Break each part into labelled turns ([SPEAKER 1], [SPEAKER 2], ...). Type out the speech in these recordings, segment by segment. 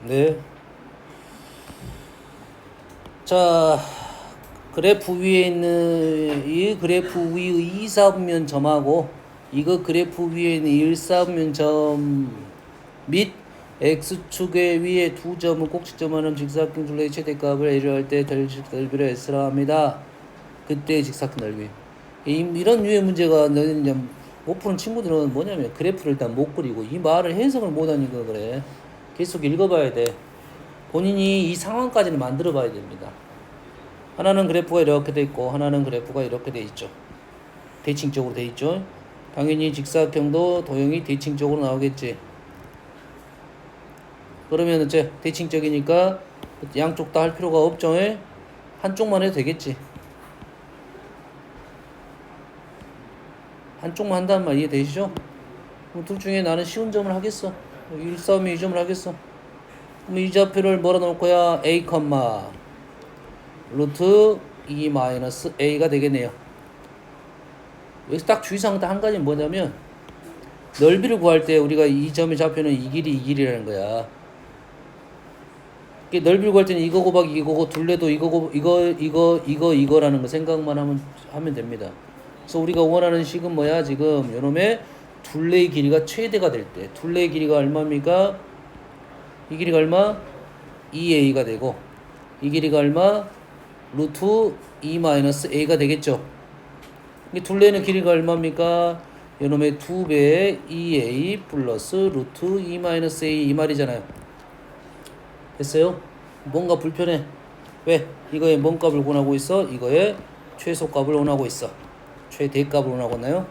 [SPEAKER 1] 네. 자, 그래프 위에 있는 이 그래프 위의 2사분면 점하고 이거 그래프 위에 있는 1사분면 점 및 x축의 위에 두 점은 꼭지점하는 직사각형 둘레의 최대값을 A를 할 때 넓이를 S라 합니다. 그때의 직사각형 넓이. 이런 류의 문제가 너는 이제 못 푸는 친구들은 뭐냐면 그래프를 일단 못 그리고 이 말을 해석을 못 하니까 그래. 계속 읽어봐야 돼. 본인이 이 상황까지는 만들어 봐야 됩니다. 하나는 그래프가 이렇게 돼 있고 하나는 그래프가 이렇게 돼 있죠. 대칭적으로 돼 있죠. 당연히 직사각형도 도형이 대칭적으로 나오겠지. 그러면 이제 대칭적이니까 양쪽 다 할 필요가 없죠. 한쪽만 해도 되겠지. 한쪽만 한다는 말 이해되시죠? 그럼 둘 중에 나는 쉬운 점을 하겠어. 1, 3, 2점을 하겠어. 그럼 이 좌표를 뭐라 놓을 거야? A, 루트 2 마이너스 A가 되겠네요. 여기서 딱 주의사항 한 가지는 뭐냐면 넓이를 구할 때 우리가 이 점의 좌표는 이 길이라는 거야. 넓이를 구할 때는 이거 곱하기 이거고 둘레도 이거라는 거 생각만 하면 됩니다. 그래서 우리가 원하는 식은 뭐야? 지금 요놈의 둘레의 길이가 최대가 될 때 둘레의 길이가 얼마입니까? 이 길이가 얼마? 2a가 되고 이 길이가 얼마? 루트 2 마이너스 a가 되겠죠. 이 둘레는 길이가 얼마입니까? 요놈의 2배의 2a 플러스 루트 2 마이너스 a 이 말이잖아요. 됐어요? 뭔가 불편해. 왜? 이거의 뭔 값을 원하고 있어? 이거의 최소값을 원하고 있어. 최대값을 원하고 있나요?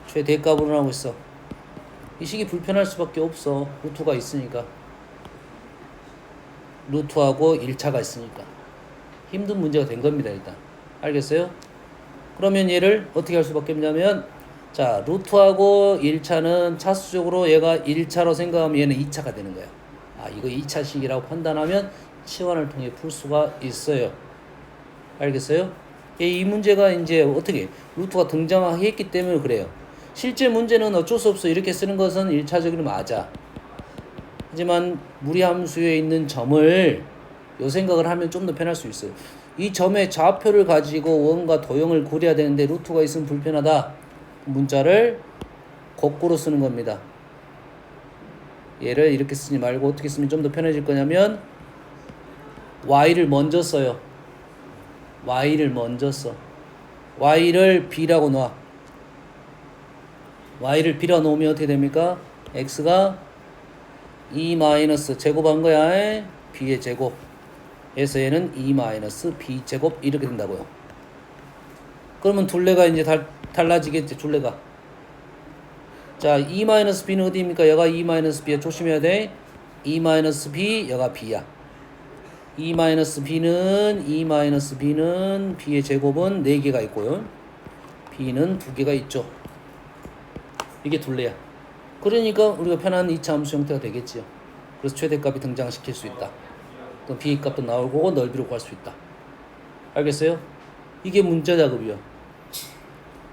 [SPEAKER 1] 최대값을 원하고 있어. 이 식이 불편할 수밖에 없어. 루트가 있으니까. 루트하고 1차가 있으니까. 힘든 문제가 된 겁니다. 일단. 알겠어요? 그러면 얘를 어떻게 할 수밖에 없냐면 자, 루트하고 1차는 차수적으로 얘가 1차로 생각하면 얘는 2차가 되는 거야. 아, 이거 2차식이라고 판단하면 치환을 통해 풀 수가 있어요. 알겠어요? 이 문제가 이제 어떻게 루트가 등장했기 때문에 그래요. 실제 문제는 어쩔 수 없어. 이렇게 쓰는 것은 1차적으로 맞아. 하지만 무리함수에 있는 점을 요 생각을 하면 좀 더 편할 수 있어요. 이 점의 좌표를 가지고 원과 도형을 그려야 되는데 루트가 있으면 불편하다. 문자를 거꾸로 쓰는 겁니다. 얘를 이렇게 쓰지 말고 어떻게 쓰면 좀 더 편해질 거냐면 y를 먼저 써요. y를 먼저 써. y를 b라고 놔. y를 b라 놓으면 어떻게 됩니까? x가 2 마이너스 제곱한 거야. b의 제곱. 그래서 얘는 2 마이너스 b 제곱 이렇게 된다고요. 그러면 둘레가 이제 달라지겠지. 둘레가. 자, 2 마이너스 b는 어디입니까? 얘가 2 마이너스 b야. 조심해야 돼. 2 마이너스 b, 얘가 b야. 2 마이너스 b는 b의 제곱은 4개가 있고요. b는 2개가 있죠. 이게 둘레야. 그러니까 우리가 편한 2차 함수 형태가 되겠지요. 그래서 최대값이 등장시킬 수 있다. 또 b 값도 나올 거고 넓이로 구할 수 있다. 알겠어요? 이게 문자 작업이요.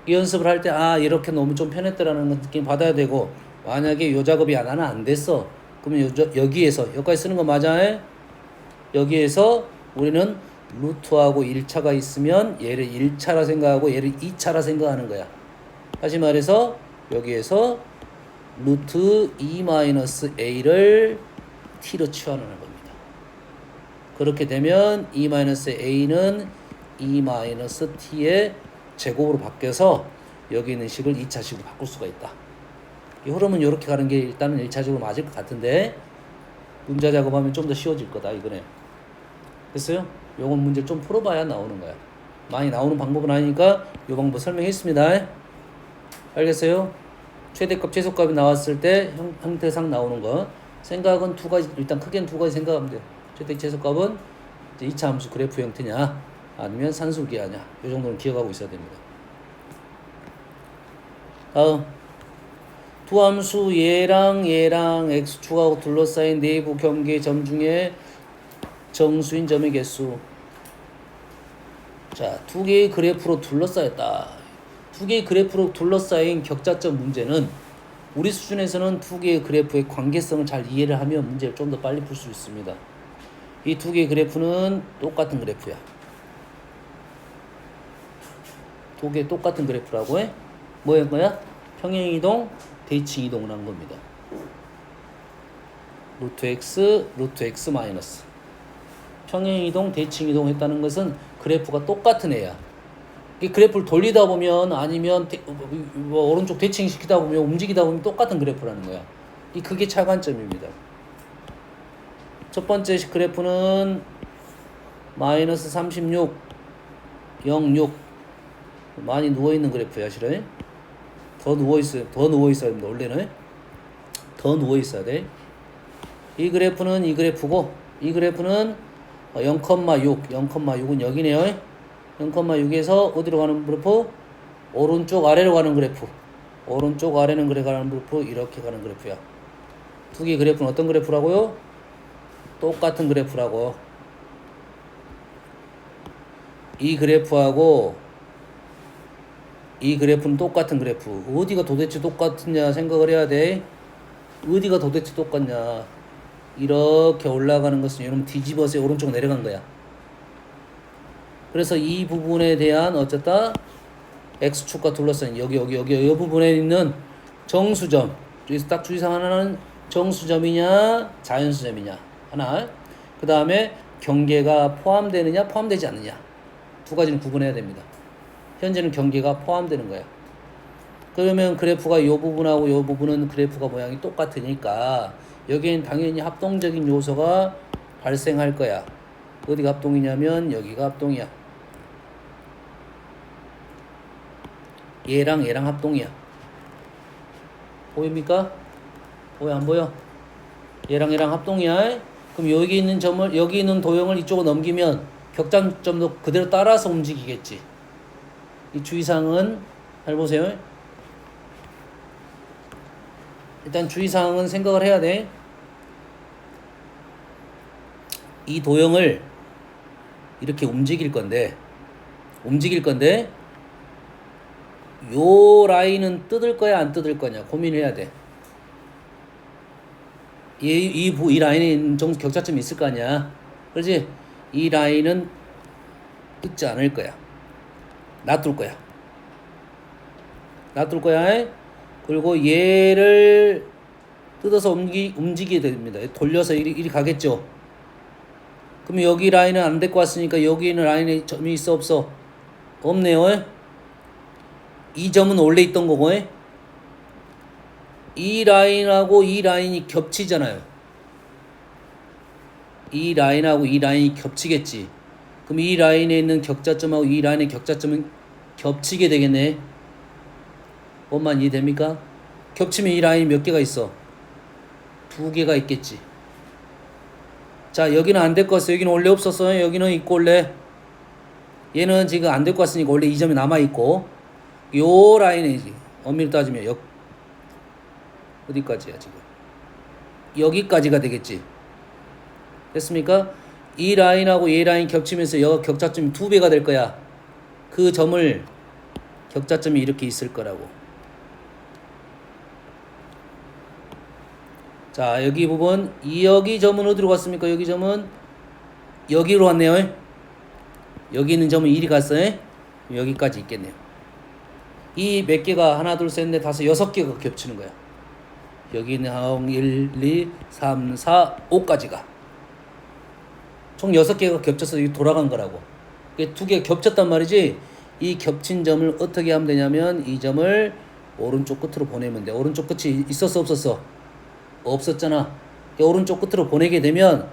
[SPEAKER 1] 이 연습을 할 때 이렇게 너무 좀 편했더라는 느낌 받아야 되고 만약에 요 작업이 나는 안 됐어. 그러면 여기에서 여기까지 쓰는 거 맞아? 여기에서 우리는 루트하고 1차가 있으면 얘를 1차라 생각하고 얘를 2차라 생각하는 거야. 다시 말해서 여기에서 루트 2-a를 t로 치환하는 겁니다. 그렇게 되면 2-a는 2-t의 제곱으로 바뀌어서 여기 있는 식을 2차식으로 바꿀 수가 있다. 이 흐름은 이렇게 가는 게 일단은 1차적으로 맞을 것 같은데 문자 작업하면 좀 더 쉬워질 거다 이거네. 됐어요? 요건 문제 좀 풀어봐야 나오는 거야. 많이 나오는 방법은 아니니까 요 방법 설명했습니다. 알겠어요? 최대값 최소값이 나왔을 때 형태상 나오는 거 생각은 두 가지, 일단 크게는 두 가지 생각하면 돼요. 최대 최소값은 이제 2차 함수 그래프 형태냐 아니면 산술기하냐 이 정도는 기억하고 있어야 됩니다. 다음 두 함수 얘랑 x축하고 둘러싸인 내부 경계의 점 중에 정수인 점의 개수. 자, 두 개의 그래프로 둘러싸였다. 두 개의 그래프로 둘러싸인 격자점 문제는 우리 수준에서는 두 개의 그래프의 관계성을 잘 이해를 하면 문제를 좀 더 빨리 풀 수 있습니다. 이 두 개의 그래프는 똑같은 그래프야. 두 개 똑같은 그래프라고 해? 뭐인 거야? 평행이동, 대칭이동을 한 겁니다. 루트 x 마이너스. 평행이동, 대칭이동 했다는 것은 그래프가 똑같은 애야. 이 그래프를 돌리다 보면 아니면 뭐 오른쪽 대칭시키다 보면 움직이다 보면 똑같은 그래프라는 거야. 그게 차관점입니다. 첫 번째 그래프는 마이너스 36, 0, 6 많이 누워있는 그래프야 실은. 더 누워있어야 됩니다. 원래는 더 누워있어야 돼. 이 그래프는 이 그래프고 이 그래프는 0,6은 여기네요. 0,6에서 어디로 가는 그래프? 오른쪽 아래로 가는 그래프. 오른쪽 아래는 그래 가는 그래프. 이렇게 가는 그래프야. 두 개 그래프는 어떤 그래프라고요? 똑같은 그래프라고. 이 그래프하고 이 그래프는 똑같은 그래프. 어디가 도대체 똑같냐 생각을 해야 돼. 어디가 도대체 똑같냐. 이렇게 올라가는 것은 여러분 뒤집어서 오른쪽 내려간 거야. 그래서 이 부분에 대한 어쨌다 X축과 둘러싼 여기 이 부분에 있는 정수점. 여기서 딱 주의사항 하나는 정수점이냐 자연수점이냐 하나. 그 다음에 경계가 포함되느냐 포함되지 않느냐. 두 가지는 구분해야 됩니다. 현재는 경계가 포함되는 거야. 그러면 그래프가 이 부분하고 이 부분은 그래프가 모양이 똑같으니까 여기엔 당연히 합동적인 요소가 발생할 거야. 어디가 합동이냐면 여기가 합동이야. 얘랑 합동이야. 보입니까? 보여 안 보여? 얘랑 합동이야. 그럼 여기 있는 점을 여기 있는 도형을 이쪽으로 넘기면 격장점도 그대로 따라서 움직이겠지. 이 주의사항은 잘 보세요. 일단 주의사항은 생각을 해야 돼. 이 도형을 이렇게 움직일 건데 요 라인은 뜯을 거야 안 뜯을 거냐 고민해야 돼. 이 라인에 있는 정도 격차점이 있을 거 아니야. 그렇지? 이 라인은 뜯지 않을 거야. 놔둘 거야. 그리고 얘를 뜯어서 움직이게 됩니다. 돌려서 이리 가겠죠. 그럼 여기 라인은 안 데리고 왔으니까 여기 있는 라인에 점이 있어 없어? 없네요. 이 점은 원래 있던 거고 이 라인하고 이 라인이 겹치잖아요. 이 라인하고 이 라인이 겹치겠지. 그럼 이 라인에 있는 격자점하고 이 라인의 격자점은 겹치게 되겠네. 뭔만 이해됩니까? 겹치면 이 라인이 몇 개가 있어? 두 개가 있겠지. 자, 여기는 안 데리고 왔어. 여기는 원래 없었어요. 여기는 있고 원래. 얘는 지금 안 데리고 왔으니까 원래 이 점이 남아있고 요 라인이지. 엄밀히 따지면 어디까지야 지금? 여기까지가 되겠지. 됐습니까? 이 라인하고 이 라인 겹치면서 여기 격자점이 두 배가 될 거야. 그 점을 격자점이 이렇게 있을 거라고. 자, 여기 부분 여기 점은 어디로 갔습니까? 여기 점은 여기로 왔네요. 여기 있는 점은 이리 갔어요. 여기까지 있겠네요. 이 몇 개가 하나 둘 셋 넷 다섯 여섯 개가 겹치는 거야. 여기 있는 0, 1, 2, 3, 4, 5까지가 총 6개가 겹쳐서 여기 돌아간 거라고. 이게 두 개가 겹쳤단 말이지. 이 겹친 점을 어떻게 하면 되냐면 이 점을 오른쪽 끝으로 보내면 돼. 오른쪽 끝이 있었어 없었어? 없었잖아. 오른쪽 끝으로 보내게 되면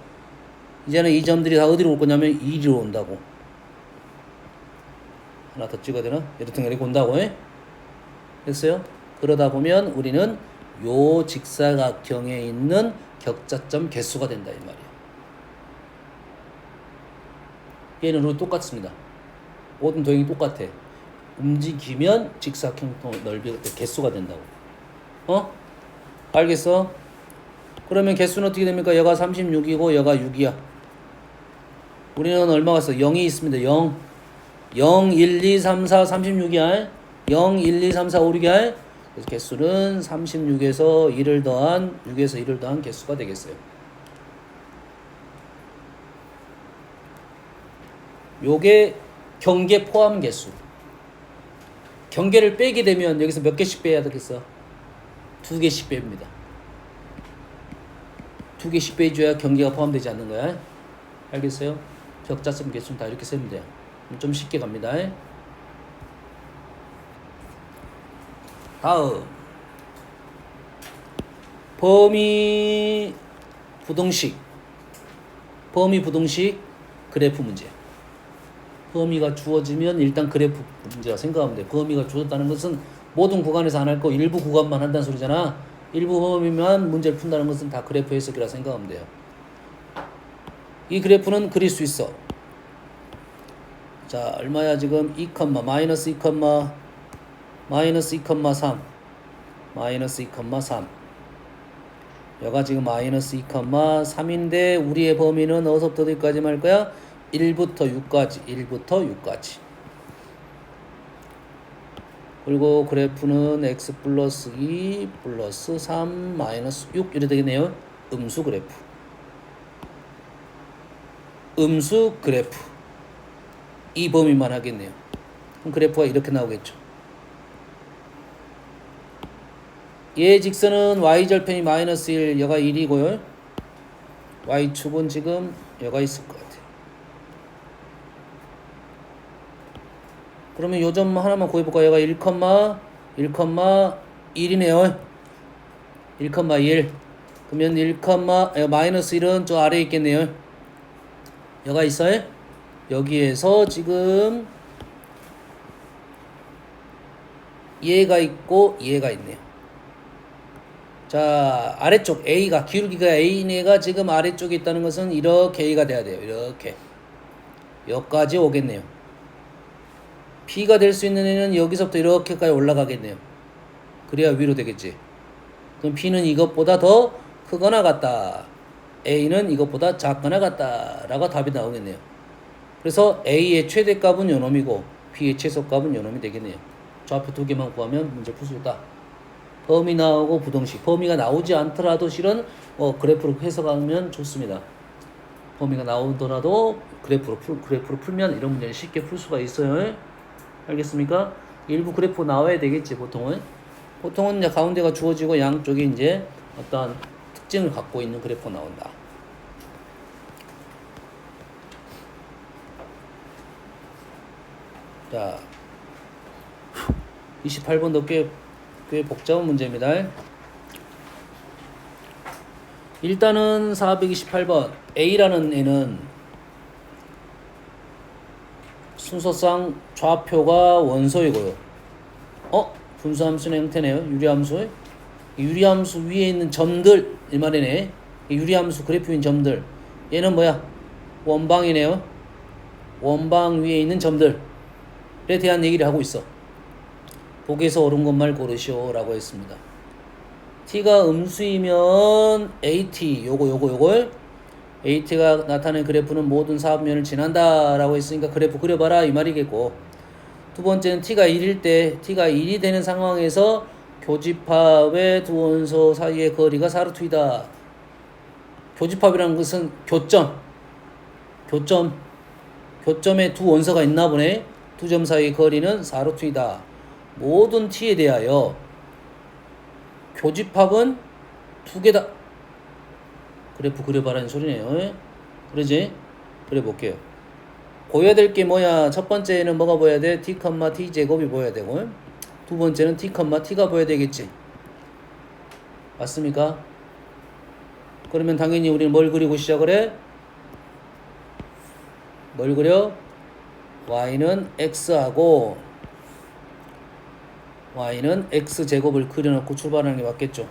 [SPEAKER 1] 이제는 이 점들이 다 어디로 올 거냐면 이리로 온다고. 하나 더 찍어야 되나? 이렇게 온다고. 됐어요? 그러다 보면 우리는 요 직사각형에 있는 격자점 개수가 된다 이 말이야. 얘는 룰이 똑같습니다. 모든 도형이 똑같아. 움직이면 직사각형 넓이가 개수가 된다고. 알겠어? 그러면 개수는 어떻게 됩니까? 여가 36이고 여가 6이야. 우리는 얼마가 있어? 0이 있습니다. 0, 1, 2, 3, 4, 36이야. 0, 1, 2, 3, 4, 5, 6이야. 그래서 개수는 36에서 1을 더한 6에서 1을 더한 개수가 되겠어요. 요게 경계 포함 개수. 경계를 빼게 되면 여기서 몇 개씩 빼야 되겠어? 2개씩 뺍니다. 2개씩 빼줘야 경계가 포함되지 않는 거야. 알겠어요? 적자점 개수는 다 이렇게 쓰면 돼요. 좀 쉽게 갑니다. 다음 범위 부등식 그래프 문제. 범위가 주어지면 일단 그래프 문제가 생각하면 돼. 범위가 주어졌다는 것은 모든 구간에서 안 할 거 일부 구간만 한다는 소리잖아. 일부 범위만 문제를 푼다는 것은 다 그래프 해석이라 생각하면 돼요. 이 그래프는 그릴 수 있어. 자, 얼마야 지금? 2, 마이너스 2, 마이너스 2,3 마이너스 2,3 여가 지금 마이너스 2,3인데 우리의 범위는 어디서부터 어디까지 말 거야? 1부터 6까지 그리고 그래프는 x 플러스 2 플러스 3 마이너스 6 이렇게 되겠네요. 음수 그래프 이 범위만 하겠네요. 그럼 그래프가 이렇게 나오겠죠. 얘 직선은 y절편이 마이너스 1 여가 1이고요. y축은 지금 여가 있을 것 같아요. 그러면 요 점 하나만 구해볼까요? 얘가 1,1이네요. 1,1 그러면 1, 마이너스 1은 저 아래에 있겠네요. 여가 있어요? 여기에서 지금 얘가 있고 얘가 있네요. 자, 아래쪽 A가 기울기가 A인 애가 지금 아래쪽에 있다는 것은 이렇게 A가 돼야 돼요. 이렇게 여기까지 오겠네요. B가 될 수 있는 애는 여기서부터 이렇게까지 올라가겠네요. 그래야 위로 되겠지. 그럼 B는 이것보다 더 크거나 같다. A는 이것보다 작거나 같다. 라고 답이 나오겠네요. 그래서 A의 최대값은 요놈이고 B의 최소값은 요놈이 되겠네요. 좌표 두 개만 구하면 문제 풀 수 있다. 범위 나오고 부등식. 범위가 나오지 않더라도 실은 그래프로 해석하면 좋습니다. 범위가 나오더라도 그래프로 풀면 이런 문제를 쉽게 풀 수가 있어요. 알겠습니까? 일부 그래프 나와야 되겠지, 보통은. 보통은 이제 가운데가 주어지고 양쪽이 이제 어떤 특징을 갖고 있는 그래프가 나온다. 자, 28번도 꽤 복잡한 문제입니다. 일단은 428번 A라는 애는 순서상 좌표가 원소이고요. 분수함수의 형태네요. 유리함수. 유리함수 위에 있는 점들 이 말이네. 유리함수 그래프인 점들. 얘는 뭐야? 원방이네요. 원방 위에 있는 점들에 대한 얘기를 하고 있어. 보기에서 옳은 것만 고르시오 라고 했습니다. t가 음수이면 at 요걸 at가 나타낸 그래프는 모든 사분면을 지난다 라고 했으니까 그래프 그려봐라 이 말이겠고, 두 번째는 t가 1일 때 t가 1이 되는 상황에서 교집합의 두 원소 사이의 거리가 사르투이다. 교집합이라는 것은 교점에 두 원소가 있나 보네. 두 점 사이의 거리는 사르투이다. 모든 t에 대하여 교집합은 두 개다. 그래프 그려봐라는 소리네요. 그러지? 그려볼게요. 보여야 될 게 뭐야? 첫 번째는 뭐가 보여야 돼? t, t 제곱이 보여야 되고, 두 번째는 t, t가 보여야 되겠지. 맞습니까? 그러면 당연히 우리는 뭘 그리고 시작을 해? 뭘 그려? y는 x하고 y는 x제곱을 그려놓고 출발하는 게 맞겠죠.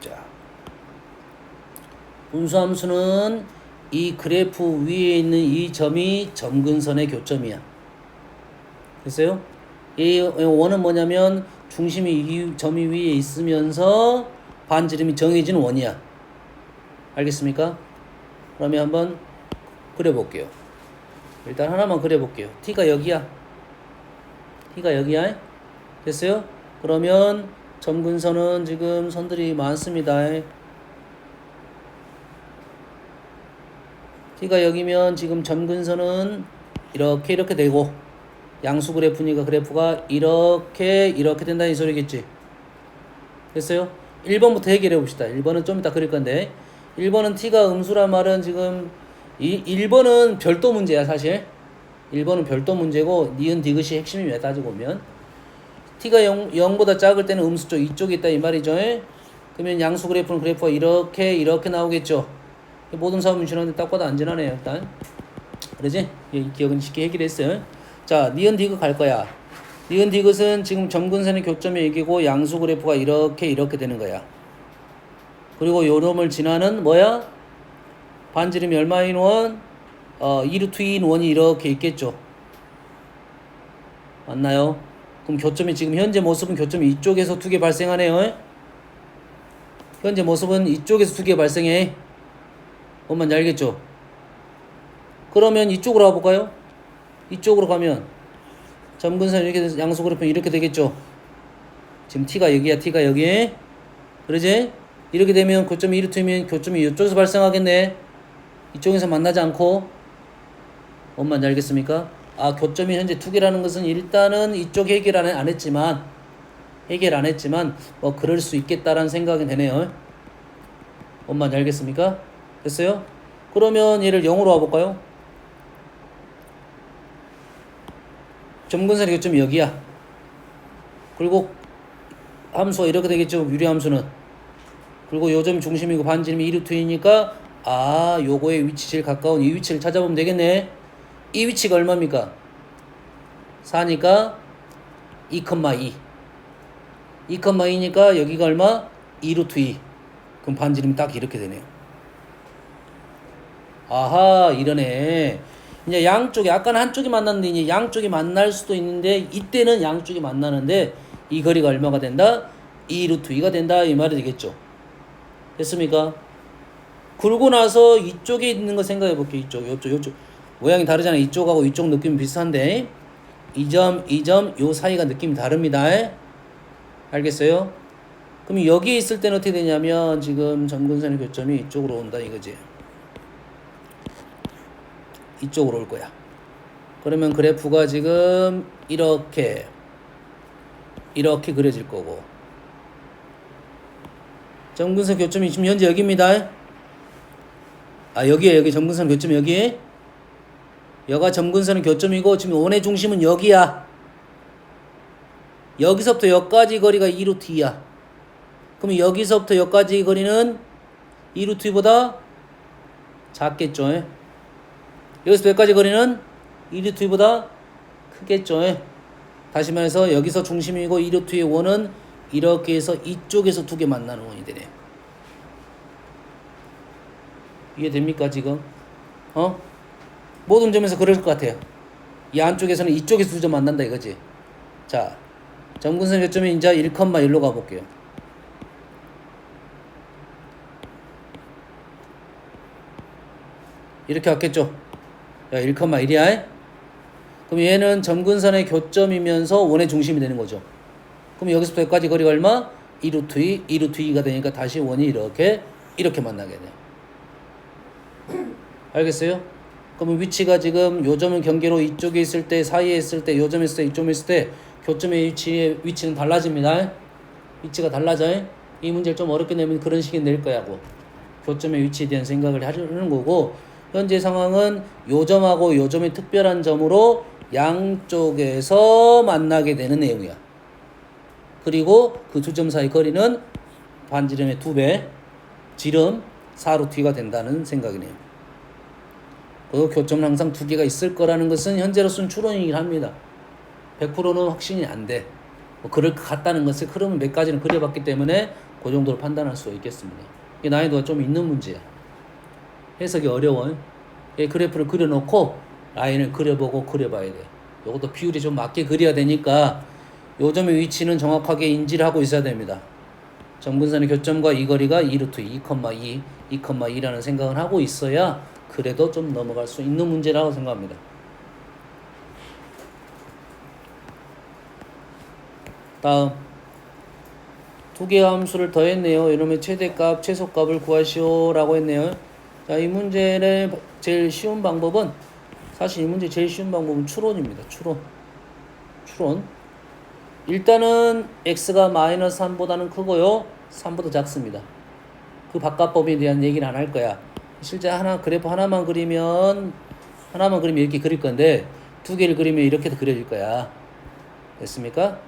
[SPEAKER 1] 자, 분수함수는 이 그래프 위에 있는 이 점이 점근선의 교점이야. 됐어요? 이 원은 뭐냐면 중심이 이 점이 위에 있으면서 반지름이 정해진 원이야. 알겠습니까? 그러면 한번 그려볼게요. 일단 하나만 그려볼게요. T가 여기야. T가 여기야. 됐어요? 그러면 점근선은 지금 선들이 많습니다. T가 여기면 지금 점근선은 이렇게 되고 양수 그래프니까 그래프가 이렇게 된다는 이 소리겠지. 됐어요? 1번부터 해결해 봅시다. 1번은 좀 이따 그릴 건데 1번은 T가 음수란 말은 지금 1번은 별도 문제야 사실. 1번은 별도 문제고 니은 디귿이 핵심이야 따지고 보면. T가 0보다 작을 때는 음수 쪽 이쪽에 있다 이 말이죠. 그러면 양수 그래프는 그래프가 이렇게 나오겠죠. 모든 사업은 지났는데 딱 봐도 안 지나네요 일단. 그러지? 이 기억은 쉽게 해결했어요. 자, 니은 디귿 갈 거야. 니은 디귿은 지금 점근선의 교점이 여기고 양수 그래프가 이렇게 되는 거야. 그리고 요놈을 지나는 뭐야? 반지름이 얼마인 원? 2루트 2인 원이 이렇게 있겠죠. 맞나요? 그럼 교점이 지금 현재 모습은 교점이 이쪽에서 2개 발생하네요. 현재 모습은 이쪽에서 2개 발생해. 뭔 말인지 알겠죠? 그러면 이쪽으로 와볼까요? 이쪽으로 가면 점근선 이렇게 돼서 양수 그래프는 이렇게 되겠죠. 지금 T가 여기야. T가 여기. 그러지? 이렇게 되면 교점이 이루트면 교점이 이쪽에서 발생하겠네. 이쪽에서 만나지 않고. 뭔 말인지 알겠습니까? 아, 교점이 현재 2개라는 것은 일단은 이쪽 해결 안 했지만 뭐 그럴 수 있겠다라는 생각이 되네요. 뭔 말인지 알겠습니까? 됐어요? 그러면 얘를 0으로 와볼까요? 점근선의 교점이 여기야. 그리고 함수가 이렇게 되겠죠. 유리함수는. 그리고 요 점이 중심이고 반지름이 2루트이니까 아, 요거의 위치 제일 가까운 이 위치를 찾아보면 되겠네. 이 위치가 얼마입니까? 4니까 2,2. 2,2니까 여기가 얼마? 2루트 2. 그럼 반지름이 딱 이렇게 되네요. 아하, 이러네. 이제 양쪽에 아까는 한쪽이 만났는데 이제 양쪽이 만날 수도 있는데 이때는 양쪽이 만나는데 이 거리가 얼마가 된다? 2루트 2가 된다 이 말이 되겠죠. 됐습니까? 굴고 나서 이쪽에 있는 거 생각해 볼게요. 이쪽 모양이 다르잖아요. 이쪽하고 이쪽 느낌이 비슷한데 이 점 요 사이가 느낌이 다릅니다. 알겠어요? 그럼 여기에 있을 때는 어떻게 되냐면 지금 점근선의 교점이 이쪽으로 온다 이거지. 이쪽으로 올 거야. 그러면 그래프가 지금 이렇게 그려질 거고 점근선 교점이 지금 현재 여기입니다. 아, 여기에요. 여기 점근선 교점이 여기. 여가 점근선의 교점이고 지금 원의 중심은 여기야. 여기서부터 여기까지 거리가 2루트 2야. 그럼 여기서부터 여기까지 거리는 2루트 2보다 작겠죠. 여기서 여기까지 거리는 2루트 2보다 크겠죠. 다시 말해서 여기서 중심이고 2루트 2의 원은 이렇게 해서 이쪽에서 2개 만나는 원이 되네. 이해됩니까 지금? 모든 점에서 그럴 것 같아요. 이 안쪽에서는 이쪽에서 2점 만난다 이거지. 자, 점근선 교점이 이제 1,1로 가볼게요. 이렇게 왔겠죠. 야, 1,1이야. 그럼 얘는 점근선의 교점이면서 원의 중심이 되는 거죠. 그럼 여기서부터 여기까지 거리가 얼마? 2루트 2, 2루트 2가 되니까 다시 원이 이렇게 만나게 돼. 알겠어요? 그러면 위치가 지금 요 점은 경계로 이쪽에 있을 때, 사이에 있을 때, 요 점에 있을 때, 이쪽에 있을 때 교점의 위치는 달라집니다. 위치가 달라져요. 이 문제를 좀 어렵게 내면 그런 식이 낼 거야고. 교점의 위치에 대한 생각을 하려는 거고 현재 상황은 요 점하고 요 점의 특별한 점으로 양쪽에서 만나게 되는 내용이야. 그리고 그 두 점 사이 거리는 반지름의 2배, 지름 4루트가 된다는 생각이네요. 그 교점은 항상 2개가 있을 거라는 것은 현재로서는 추론이긴 합니다. 100%는 확신이 안 돼. 뭐 그럴 것 같다는 것을 흐름을 몇 가지는 그려봤기 때문에 그 정도로 판단할 수 있겠습니다. 이 난이도가 좀 있는 문제야. 해석이 어려워요. 이 그래프를 그려놓고 라인을 그려보고 그려봐야 돼. 이것도 비율이 좀 맞게 그려야 되니까 요 점의 위치는 정확하게 인지를 하고 있어야 됩니다. 점근선의 교점과 이 거리가 2루트 2,2, 2,2라는 생각을 하고 있어야 그래도 좀 넘어갈 수 있는 문제라고 생각합니다. 다음 두 개의 함수를 더했네요. 이러면 최대값, 최소값을 구하시오 라고 했네요. 자, 이 문제의 제일 쉬운 방법은 사실 이 문제 제일 쉬운 방법은 추론입니다. 추론. 일단은 x가 마이너스 3보다는 크고요. 3보다 작습니다. 그 바깥법에 대한 얘기는 안 할 거야. 실제 그래프 하나만 그리면 이렇게 그릴 건데 두 개를 그리면 이렇게도 그려질 거야. 됐습니까?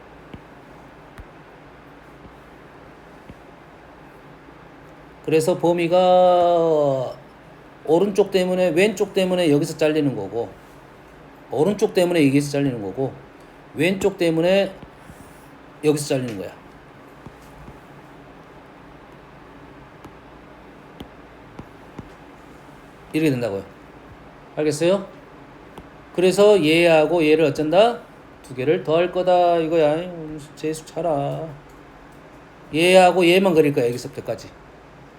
[SPEAKER 1] 그래서 범위가 오른쪽 때문에 왼쪽 때문에 여기서 잘리는 거고 오른쪽 때문에 여기서 잘리는 거고 왼쪽 때문에 여기서 잘리는 거야. 이렇게 된다고요. 알겠어요? 그래서 얘하고 얘를 어쩐다? 두 개를 더할 거다 이거야. 재수 차라. 얘하고 얘만 그릴 거야. 여기서부터까지.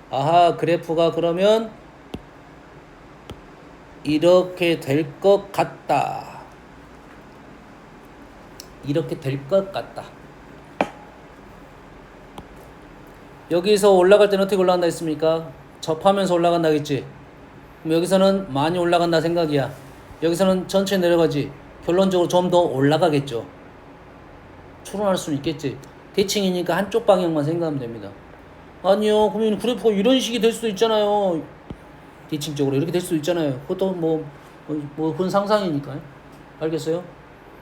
[SPEAKER 1] 아하, 그래프가 그러면 이렇게 될 것 같다. 이렇게 될 것 같다. 여기서 올라갈 때는 어떻게 올라간다 했습니까? 접하면서 올라간다겠지. 그럼 여기서는 많이 올라간다 생각이야. 여기서는 천천히 내려가지. 결론적으로 좀 더 올라가겠죠. 추론할 수는 있겠지. 대칭이니까 한쪽 방향만 생각하면 됩니다. 아니요, 그러면 그래프가 이런 식이 될 수도 있잖아요. 대칭적으로 이렇게 될 수도 있잖아요. 그것도 그건 상상이니까요. 알겠어요?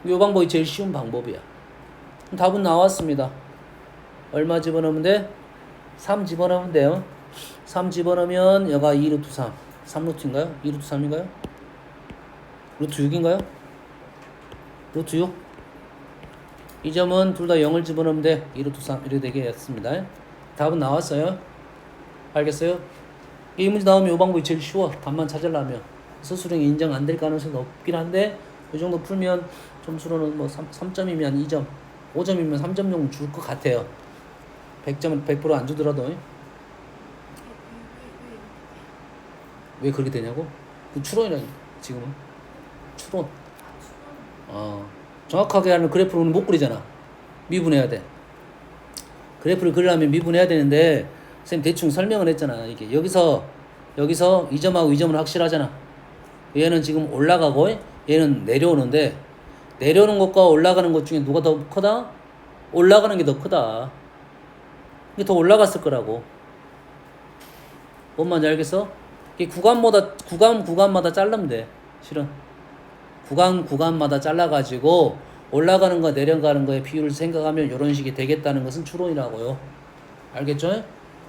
[SPEAKER 1] 이 방법이 제일 쉬운 방법이야. 답은 나왔습니다. 얼마 집어넣으면 돼? 3 집어넣으면 돼요. 3 집어넣으면 여가 2루트 3. 3루트인가요? 2루트 3인가요? 루트 6인가요? 루트 6? 이 점은 둘 다 0을 집어넣으면 돼. 2루트 3 이렇게 되겠습니다. 답은 나왔어요. 알겠어요? 이 문제 나오면 이 방법이 제일 쉬워. 답만 찾으려면. 서술형이 인정 안 될 가능성이 높긴 한데 이 정도 풀면 점수로는 3점이면 2점, 5점이면 3점 정도 줄 것 같아요. 100점은 100% 안 주더라도. 왜 그렇게 되냐고? 그 추론이라니까 지금은. 추론. 정확하게 하는 그래프로는 못 그리잖아. 미분해야 돼. 그래프를 그리려면 미분해야 되는데 선생님 대충 설명을 했잖아. 이게 여기서 2점하고 2점은 확실하잖아. 얘는 지금 올라가고 얘는 내려오는데 내려오는 것과 올라가는 것 중에 누가 더 크다? 올라가는 게 더 크다. 이게 더 올라갔을 거라고. 뭔 말인지 알겠어? 이게 구간마다 자르면 돼. 실은 구간마다 잘라가지고 올라가는 거 내려가는 거의 비율을 생각하면 이런 식이 되겠다는 것은 추론이라고요. 알겠죠?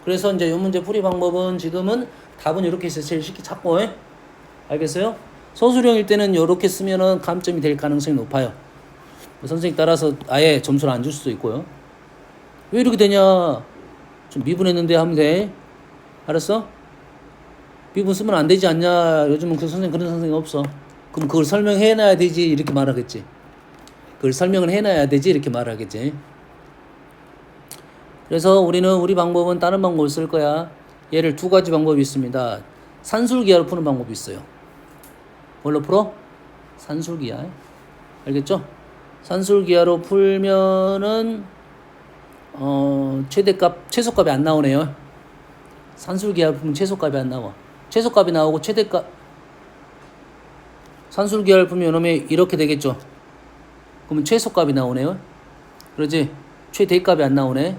[SPEAKER 1] 그래서 이제 이 문제 풀이 방법은 지금은 답은 이렇게 해서 제일 쉽게 찾고, 알겠어요? 서술형일 때는 이렇게 쓰면은 감점이 될 가능성이 높아요. 선생님 따라서 아예 점수를 안 줄 수도 있고요. 왜 이렇게 되냐? 좀 미분했는데 하면 돼. 알았어? 미분 쓰면 안 되지 않냐? 요즘은 그런 선생님 없어. 그럼 그걸 설명해놔야 되지 이렇게 말하겠지. 그걸 설명을 해놔야 되지 이렇게 말하겠지. 그래서 우리 방법은 다른 방법을 쓸 거야. 얘를 두 가지 방법이 있습니다. 산술기하로 푸는 방법이 있어요. 뭘로 풀어? 산술기하. 알겠죠? 산술기하로 풀면은 최소값이 안 나오네요. 산술기하로 풀면 최소값이 안 나와. 최소값이 나오고 산술기하를 풀면 이놈이 이렇게 되겠죠. 그러면 최소값이 나오네요. 그러지? 최대값이 안 나오네.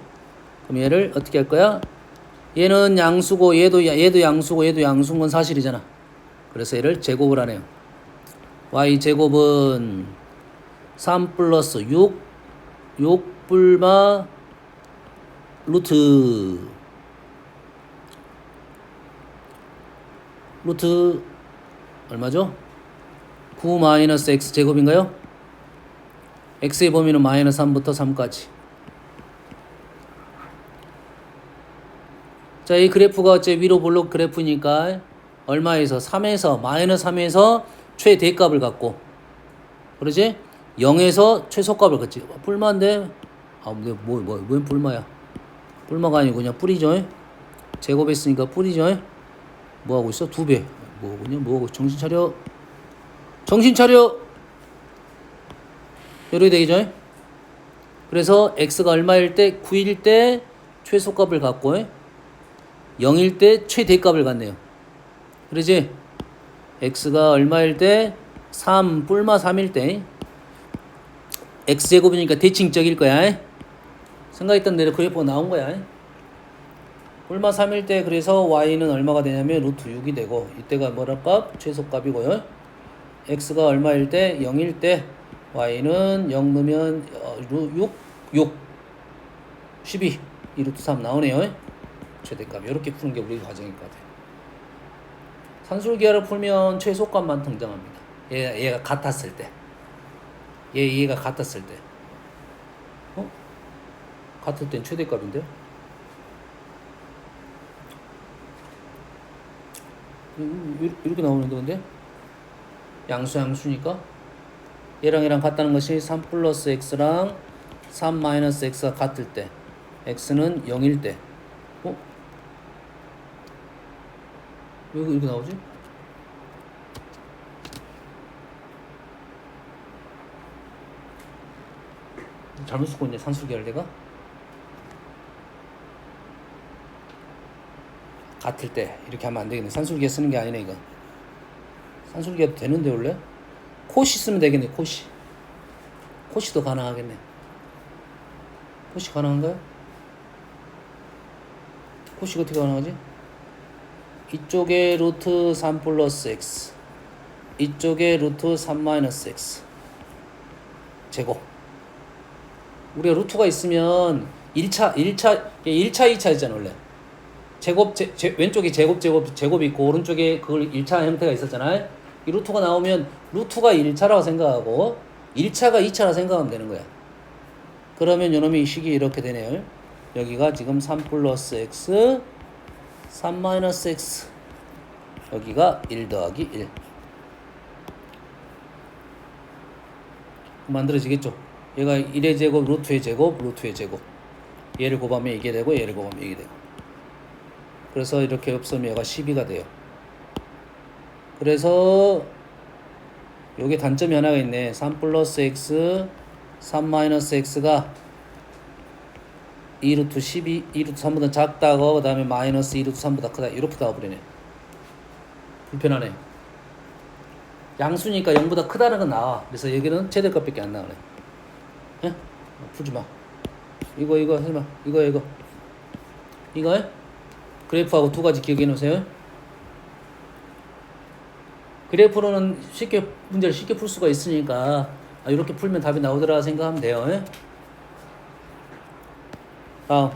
[SPEAKER 1] 그럼 얘를 어떻게 할 거야? 얘는 양수고 얘도 양수고 얘도 양수인 건 사실이잖아. 그래서 얘를 제곱을 하네요. y제곱은 3 플러스 6 불마 루트 얼마죠? 9 마이너스 x 제곱인가요? x의 범위는 마이너스 3부터 3까지. 자, 이 그래프가 어째 위로 볼록 그래프니까 얼마에서 3에서 마이너스 3에서 최대값을 갖고 그러지? 0에서 최소값을 갖지. 뿔마인데 아, 웬 뿔마야? 뿔마가 아니고 그냥 뿌리죠. 제곱했으니까 뿌리죠. 뭐 하고 있어? 2배. 뭐 그냥 뭐 하고 정신 차려. 정신 차려. 이렇게 되겠죠. 그래서 x가 얼마일 때 9일 때 최소값을 갖고 0일 때 최대값을 갖네요. 그러지? x가 얼마일 때 3 뿔마 3일 때 x제곱이니까 대칭적일 거야. 생각했던 대로 그래프가 나온 거야. 뿔마 3일 때 그래서 y는 얼마가 되냐면 루트 6이 되고 이때가 뭐랄까? 최소값이고요. x가 얼마일 때 0일 때 y는 0 넣으면 6 12 이 루트 3 나오네요. 최대값 이렇게 푸는 게 우리 과정일 것 같아요. 산술기하를 풀면 최소값만 등장합니다. 얘가 같았을 때. 얘가 같았을 때. 같을 땐 최대값인데요? 이렇게 나오는데 근데? 양수니까? 얘랑 같다는 것이 3 플러스 x랑 3 마이너스 x가 같을 때 x는 0일 때 왜 이렇게 나오지? 잘못 쓰고 있네 산술기할 내가 같을 때 이렇게 하면 안 되겠네. 산술기에 쓰는 게 아니네 이거. 산술기해도 되는데 원래 코시 쓰면 되겠네. 코시도 가능하겠네. 코시 가능한가요? 코시가 어떻게 가능하지? 이쪽에 루트 3 플러스 x 이쪽에 루트 3 마이너스 x 제곱. 우리가 루트가 있으면 1차 2차였잖아 원래. 왼쪽에 제곱이 있고 오른쪽에 그걸 1차 형태가 있었잖아요. 이 루트가 나오면 루트가 1차라고 생각하고 1차가 2차라고 생각하면 되는 거야. 그러면 요놈의 이 식이 이렇게 되네요. 여기가 지금 3 플러스 x 3 마이너스 x 여기가 1 더하기 1 만들어지겠죠. 얘가 1의 제곱 루트의 제곱 얘를 곱하면 이게 되고 얘를 곱하면 이게 되고 그래서 이렇게 없으면 얘가 12가 돼요. 그래서 요게 단점이 하나가 있네. 3 플러스 x 3 마이너스 x가 2루트 12 2루트 3보다 작다고 그 다음에 마이너스 2루트 3보다 크다 이렇게 나와버리네. 불편하네. 양수니까 0보다 크다는 건 나와. 그래서 여기는 최대값밖에 안 나오네. 예? 풀지마. 이거 설마 이거 그래프하고 두 가지 기억해 놓으세요. 그래프로는 문제를 쉽게 풀 수가 있으니까 이렇게 풀면 답이 나오더라 생각하면 돼요. 예? 다음.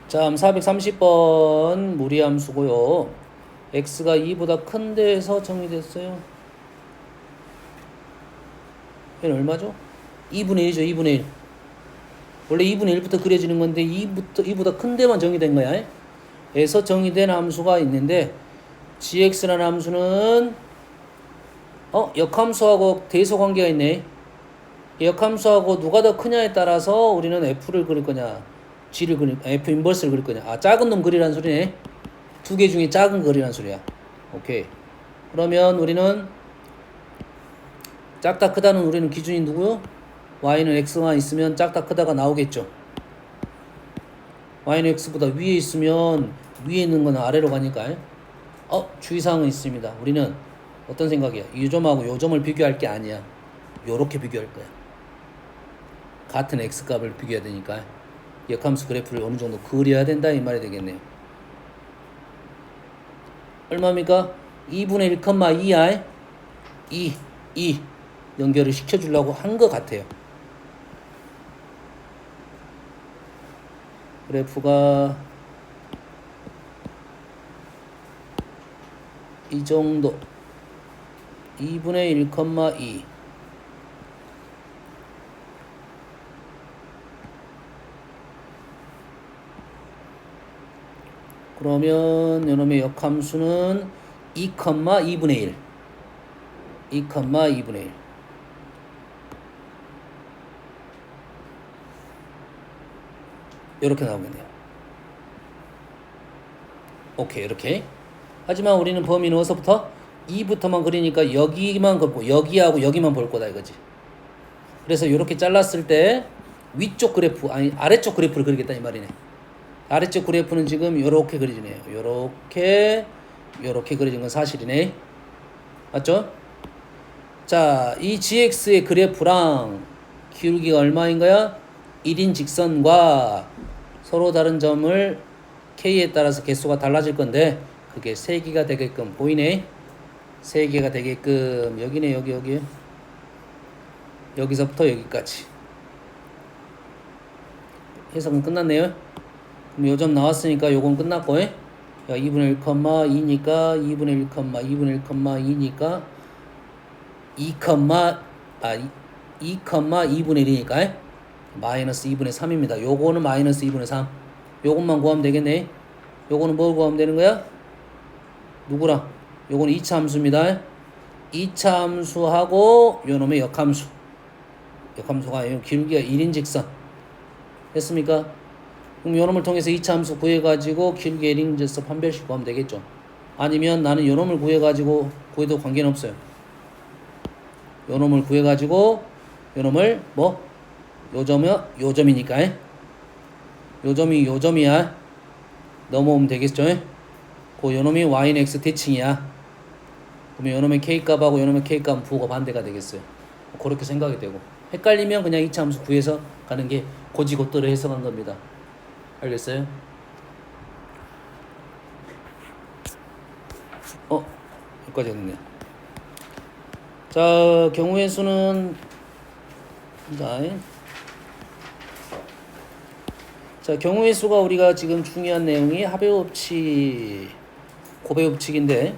[SPEAKER 1] 자, 430번 무리함수고요. x가 2보다 큰 데에서 정의됐어요. 얘는 얼마죠? 2분의 1이죠. 2분의 1. 원래 2분의 1부터 그려지는 건데 2보다 큰 데만 정의된 거야. 에서 정의된 함수가 있는데 gx라는 함수는 역함수하고 대소 관계가 있네. 역함수하고 누가 더 크냐에 따라서 우리는 f를 그릴 거냐 g를 그릴 f 인버스를 그릴 거냐. 작은 놈 그리라는 소리네. 두 개 중에 작은 거 그리라는 소리야. 오케이. 그러면 우리는 작다 크다는 우리는 기준이 누구요? y는 x만 있으면 작다 크다가 나오겠죠. y는 x보다 위에 있으면 위에 있는 거는 아래로 가니까 주의사항은 있습니다. 우리는 어떤 생각이야? 이 점하고 요 점을 비교할 게 아니야. 요렇게 비교할 거야. 같은 x값을 비교해야 되니까 역함수 그래프를 어느 정도 그려야 된다 이 말이 되겠네요. 얼마입니까? 2분의 1,2야. 2 연결을 시켜주려고 한 것 같아요. 그래프가 이 정도 2분의 1,2 그러면 요놈의 역함수는 2,2분의 1 2,2분의 1 이렇게 나오겠네요. 오케이 이렇게. 하지만 우리는 범위는 어디서부터? 2부터만 그리니까 여기만 걷고 여기하고 여기만 볼 거다 이거지. 그래서 이렇게 잘랐을 때 위쪽 그래프 아니 아래쪽 그래프를 그리겠다 이 말이네. 아래쪽 그래프는 지금 요렇게 그려지네요. 요렇게 그려진 건 사실이네. 맞죠? 자, 이 gx의 그래프랑 기울기가 얼마인 거야? 1인 직선과 서로 다른 점을 k에 따라서 개수가 달라질 건데 그게 3개가 되게끔 보이네. 3개가 되게끔 여기네 여기 여기서부터 여기까지 해석은 끝났네요. 그럼 요 점 나왔으니까 요건 끝났고 2분의 1,2니까 2분의 1,2니까 2,2분의 1이니까 마이너스 2분의 3입니다. 요거는 마이너스 2분의 3 요것만 구하면 되겠네. 요거는 뭘 구하면 되는 거야? 누구랑? 요거는 2차 함수입니다. 2차 함수하고 요놈의 역함수가 기울기가 1인 직선 됐습니까? 그럼 요놈을 통해서 2차 함수 구해가지고 기울기 1인 직선 판별식 구하면 되겠죠. 아니면 나는 요놈을 구해가지고 구해도 관계는 없어요. 요놈을 구해가지고 요놈을 뭐? 요점이니까 요점이 요점이야. 넘어오면 되겠죠. 그 요놈이 y는 x 대칭이야. 그러면 요놈의 k값하고 요놈의 k값은 부호가 반대가 되겠어요. 그렇게 생각이 되고 헷갈리면 그냥 2차 함수 구해서 가는 게 고지고대로 해석한 겁니다. 알겠어요? 여기까지 했네요. 자, 경우의 수는 자, 경우의 수가 우리가 지금 중요한 내용이 합의법칙, 고배법칙인데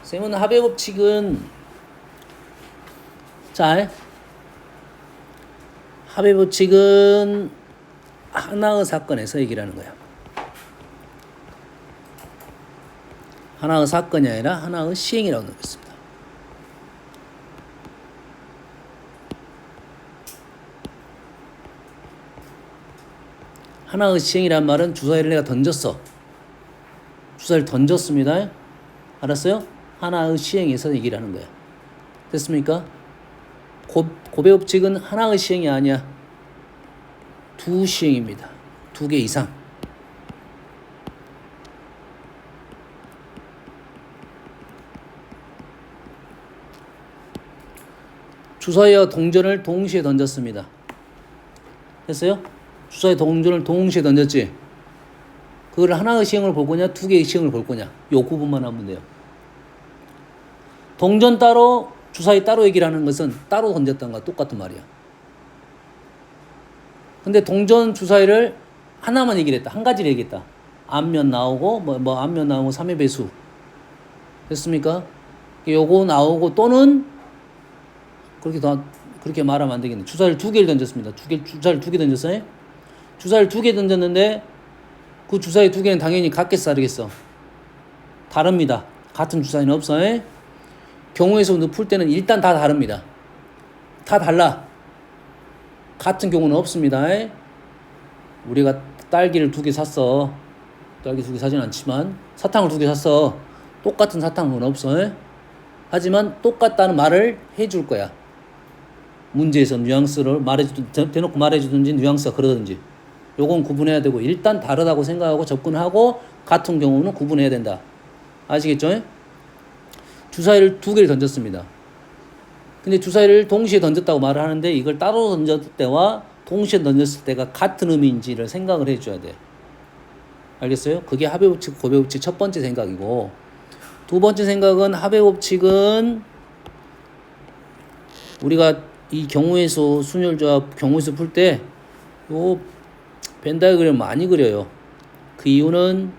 [SPEAKER 1] 쌤은 합의법칙은 자, 합의법칙은 하나의 사건에서 얘기를 하는 거야. 하나의 사건이 아니라 하나의 시행이라고 넣겠습니다. 하나의 시행이란 말은 주사위를 내가 던졌어. 주사위를 던졌습니다. 알았어요? 하나의 시행에서 얘기를 하는 거야. 됐습니까? 고배법칙은 하나의 시행이 아니야. 2시행입니다. 2개 이상. 주사위와 동전을 동시에 던졌습니다. 됐어요? 주사위 동전을 동시에 던졌지? 그걸 하나의 시행을 볼 거냐, 2개의 시행을 볼 거냐, 요 구분만 하면 돼요. 동전 따로, 주사위 따로 얘기를 하는 것은 따로 던졌던 것과 똑같은 말이야. 근데 동전 주사위를 하나만 얘기를 했다. 한 가지를 얘기했다. 앞면 나오고, 앞면 나오고 3의 배수. 됐습니까? 요거 나오고 또는, 그렇게 말하면 안 되겠네. 주사위를 2개를 던졌습니다. 주사위를 2개 던졌어요? 주사위를 2개 던졌는데, 그 주사위 2개는 당연히 같겠어, 다르겠어? 다릅니다. 같은 주사위는 없어요? 경우의 수 풀 때는 일단 다 다릅니다. 다 달라. 같은 경우는 없습니다. 우리가 딸기를 2개 샀어. 딸기 2개 사진 않지만 사탕을 2개 샀어. 똑같은 사탕은 없어. 하지만 똑같다는 말을 해줄 거야. 문제에서 뉘앙스를 대놓고 말해주든지 뉘앙스가 그러든지 요건 구분해야 되고 일단 다르다고 생각하고 접근하고 같은 경우는 구분해야 된다. 아시겠죠? 주사위를 2개를 던졌습니다. 근데 주사위를 동시에 던졌다고 말을 하는데 이걸 따로 던졌을 때와 동시에 던졌을 때가 같은 의미인지를 생각을 해줘야 돼. 알겠어요? 그게 합의법칙, 고배법칙 첫 번째 생각이고 두 번째 생각은 합의법칙은 우리가 이 경우의 수, 순열조합 경우의 수 풀 때 요 벤 다이어그램 많이 그려요. 그 이유는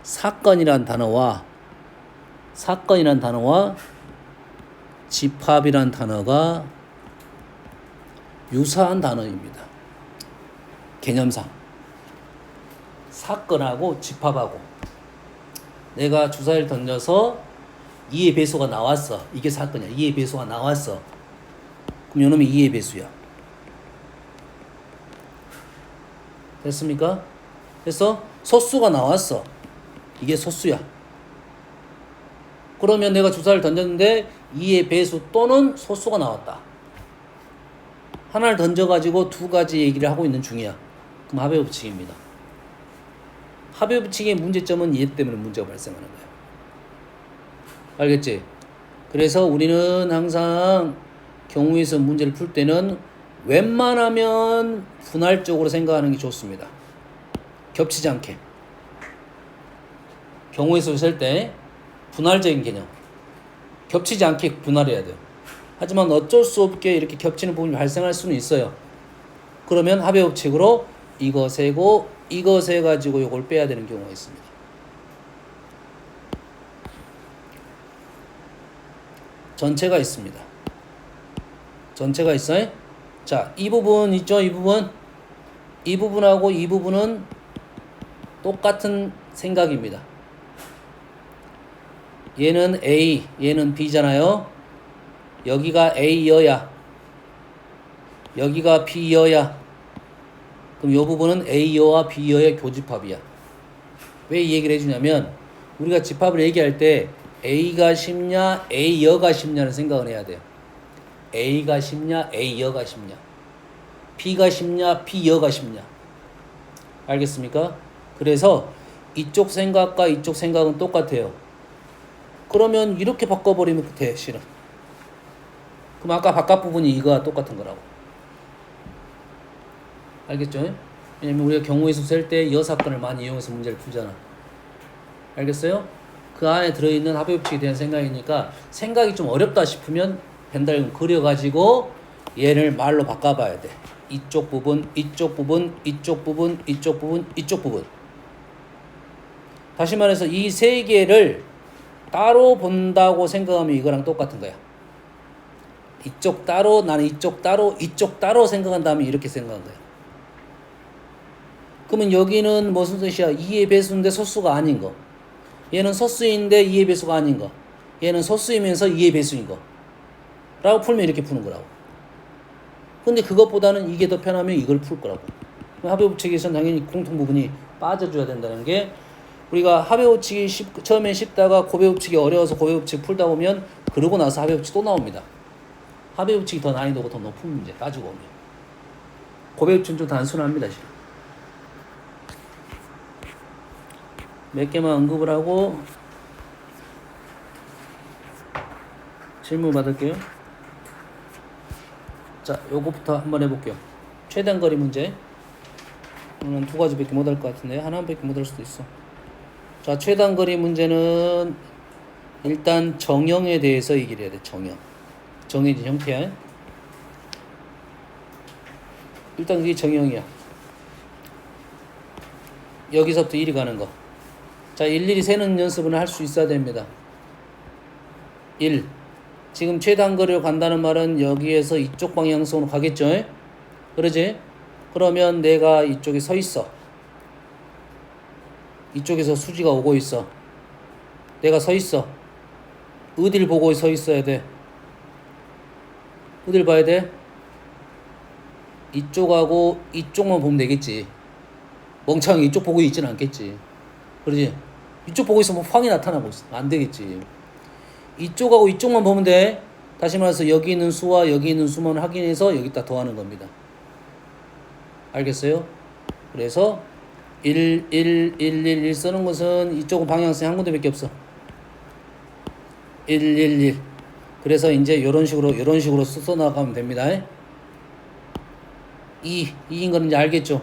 [SPEAKER 1] 사건이란 단어와 사건이란 단어와 집합이란 단어가 유사한 단어입니다. 개념상. 사건하고 집합하고 내가 주사위를 던져서 2의 배수가 나왔어. 이게 사건이야. 2의 배수가 나왔어. 그럼 요놈이 2의 배수야. 됐습니까? 그래서 소수가 나왔어. 이게 소수야. 그러면 내가 주사를 던졌는데 2의 배수 또는 소수가 나왔다. 하나를 던져가지고 두 가지 얘기를 하고 있는 중이야. 그럼 합의 법칙입니다. 합의 법칙의 문제점은 얘 때문에 문제가 발생하는 거야. 알겠지? 그래서 우리는 항상 경우에서 문제를 풀 때는 웬만하면 분할적으로 생각하는 게 좋습니다. 겹치지 않게. 경우에서 쓸 때 분할적인 개념. 겹치지 않게 분할해야 돼요. 하지만 어쩔 수 없게 이렇게 겹치는 부분이 발생할 수는 있어요. 그러면 합의 법칙으로 이거 세고 이거 세 가지고 이걸 빼야 되는 경우가 있습니다. 전체가 있습니다. 전체가 있어요. 자, 이 부분 있죠? 이 부분. 이 부분하고 이 부분은 똑같은 생각입니다. 얘는 A, 얘는 B잖아요. 여기가 A여야 여기가 B여야 그럼 이 부분은 A여와 B여의 교집합이야. 왜 이 얘기를 해주냐면 우리가 집합을 얘기할 때 A가 쉽냐 A여가 쉽냐는 생각을 해야 돼요. A가 쉽냐 A여가 쉽냐 B가 쉽냐 B여가 쉽냐. 알겠습니까? 그래서 이쪽 생각과 이쪽 생각은 똑같아요. 그러면 이렇게 바꿔버리면 돼, 실은. 그럼 아까 바깥 부분이 이거와 똑같은 거라고. 알겠죠? 왜냐면 우리가 경우의 수 쓸 때 여 사건을 많이 이용해서 문제를 풀잖아. 알겠어요? 그 안에 들어있는 합의 법칙에 대한 생각이니까 생각이 좀 어렵다 싶으면 벤다이어그램 그려가지고 얘를 말로 바꿔봐야 돼. 이쪽 부분, 이쪽 부분, 이쪽 부분, 이쪽 부분, 이쪽 부분. 다시 말해서 이 세 개를 따로 본다고 생각하면 이거랑 똑같은 거야. 이쪽 따로, 나는 이쪽 따로, 이쪽 따로 생각한다면 이렇게 생각한 거야. 그러면 여기는 무슨 뜻이야? 2의 배수인데 소수가 아닌 거. 얘는 소수인데 2의 배수가 아닌 거. 얘는 소수이면서 2의 배수인 거. 라고 풀면 이렇게 푸는 거라고. 근데 그것보다는 이게 더 편하면 이걸 풀 거라고. 합의 법칙에서는 당연히 공통 부분이 빠져줘야 된다는 게 우리가 합의 법칙이 처음에 쉽다가 고배 법칙이 어려워서 고배 법칙 풀다 보면 그러고 나서 합의 법칙 또 나옵니다. 합의 법칙이 더 난이도가 더 높은 문제 따지고 오면. 고배 법칙은 좀 단순합니다. 지금. 몇 개만 언급을 하고 질문 받을게요. 자, 요거부터 한번 해볼게요. 최단 거리 문제. 오늘 두 가지밖에 못 할 것 같은데 하나밖에 못 할 수도 있어. 자, 최단 거리 문제는 일단 정형에 대해서 얘기를 해야 돼. 정형. 정해진 형태야. 일단 그게 정형이야. 여기서부터 일이 가는 거. 자, 일일이 세는 연습은 할 수 있어야 됩니다. 1. 지금 최단 거리로 간다는 말은 여기에서 이쪽 방향성으로 가겠죠? 그러지? 그러면 내가 이쪽에 서 있어. 이쪽에서 수지가 오고 있어. 내가 서 있어. 어딜 보고 서 있어야 돼? 어딜 봐야 돼? 이쪽하고 이쪽만 보면 되겠지. 멍청하게 이쪽 보고 있지는 않겠지. 그러지? 이쪽 보고 있으면 황이 나타나고 있어. 안 되겠지. 이쪽하고 이쪽만 보면 돼. 다시 말해서 여기 있는 수와 여기 있는 수만 확인해서 여기다 더하는 겁니다. 알겠어요? 그래서 1, 1, 1, 1, 1 쓰는 것은 이쪽은 방향성이 한 군데밖에 없어. 1, 1, 1. 그래서 이제 이런 식으로 써나가면 됩니다. 2인 거는 이제 알겠죠?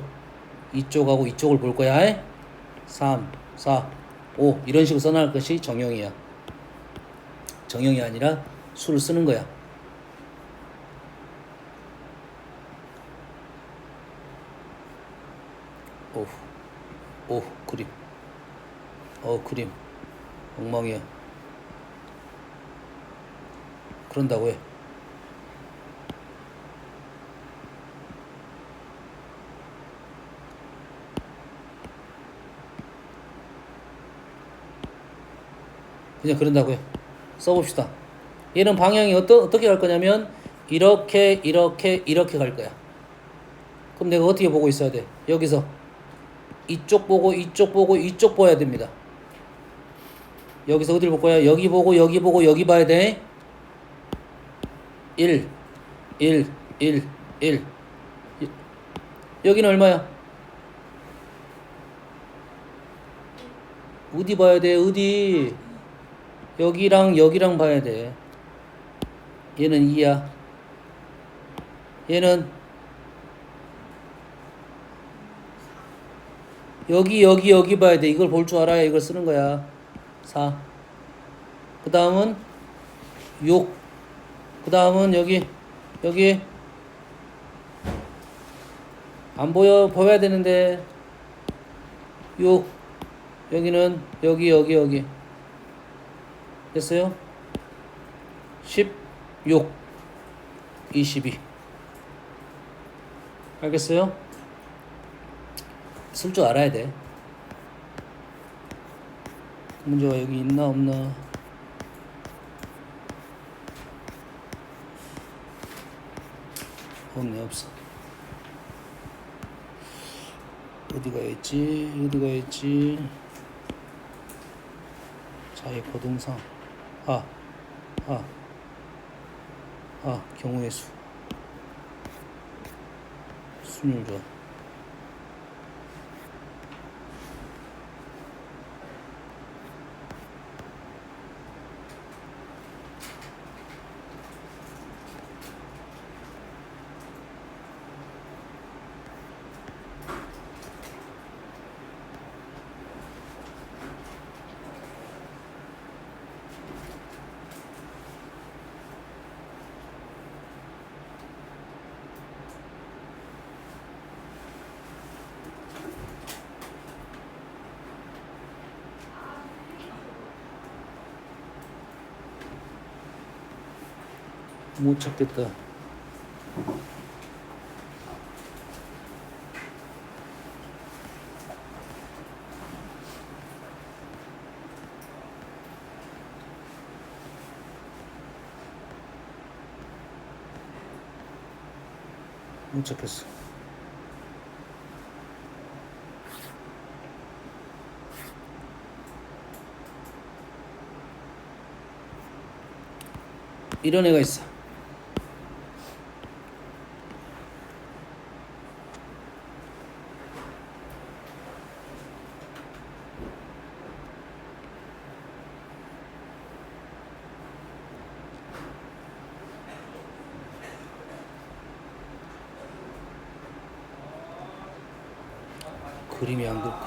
[SPEAKER 1] 이쪽하고 이쪽을 볼 거야. 3, 4, 5 이런 식으로 써나갈 것이 정형이야. 정형이 아니라 수를 쓰는 거야. 오, 그림. 그림. 엉망이야. 그런다고요. 그냥 그런다고요. 써봅시다. 얘는 방향이 어떻게 갈 거냐면 이렇게 갈 거야. 그럼 내가 어떻게 보고 있어야 돼? 여기서 이쪽 보고 이쪽 봐야 됩니다. 여기서 어디를 볼 거야? 여기 보고 여기 봐야 돼. 1 여기는 얼마야? 어디 봐야 돼? 어디? 여기랑 봐야 돼. 얘는 2야. 얘는 여기 봐야 돼. 이걸 볼 줄 알아야 이걸 쓰는 거야. 4. 그 다음은 6. 그 다음은 여기 안 보여. 보여야 되는데 6. 여기는 여기 됐어요? 16 22 알겠어요? 쓸 줄 알아야 돼. 문제가 여기 있나 없나? 없네. 없어. 어디가 있지? 자의 고동상 경우의 수 순율 조합 못 찾겠다. 못 찾겠어. 이런 애가 있어.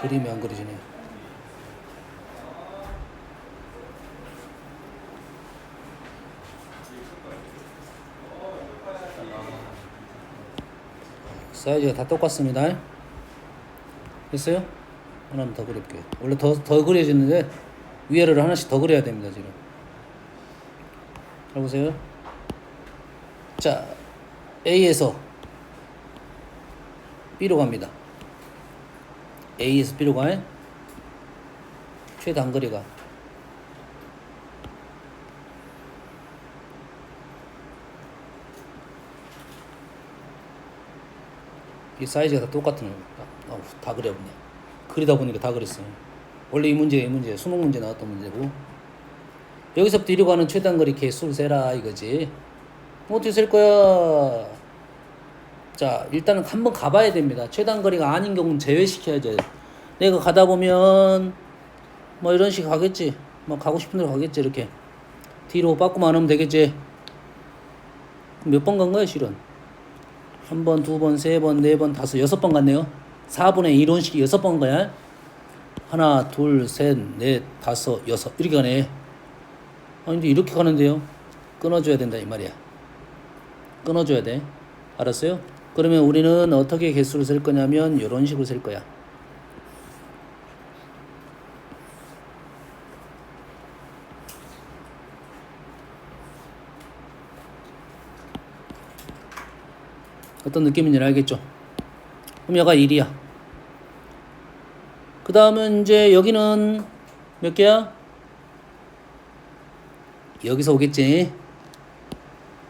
[SPEAKER 1] 그림이 안 그려지네. 사이즈가 다 똑같습니다. 됐어요? 하나만 더 그릴게요. 원래 더 그려지는데 위아래를 하나씩 더 그려야 됩니다. 지금 잘 보세요. 자, A에서 B로 갑니다. A에서 B로 가. 최단거리가 이 사이즈가 다 똑같은 거니까 다 그려보네. 그리다 보니까 다 그렸어요. 원래 이 문제 수능 문제 나왔던 문제고, 여기서부터 이리 가는 최단거리 개수를 세라 이거지. 어떻게 쓸 거야? 자, 일단은 한번 가봐야 됩니다. 최단거리가 아닌 경우는 제외시켜야죠. 내가 가다 보면 뭐 이런 식 가겠지. 뭐 가고 싶은 대로 가겠지. 이렇게 뒤로 빠꾸만 하면 되겠지. 몇 번 간 거야 실은? 한 번, 두 번, 세 번, 네 번, 다섯, 6번 갔네요. 4분의 1원씩이 6번 거야. 하나, 둘, 셋, 넷, 다섯, 여섯 이렇게 가네. 아니 근데 이렇게 가는데요. 끊어줘야 된다 이 말이야. 끊어줘야 돼. 알았어요? 그러면 우리는 어떻게 개수를 쓸 거냐면 이런 식으로 쓸 거야. 어떤 느낌인지 알겠죠? 그럼 여가 1이야. 그 다음은 이제 여기는 몇 개야? 여기서 오겠지.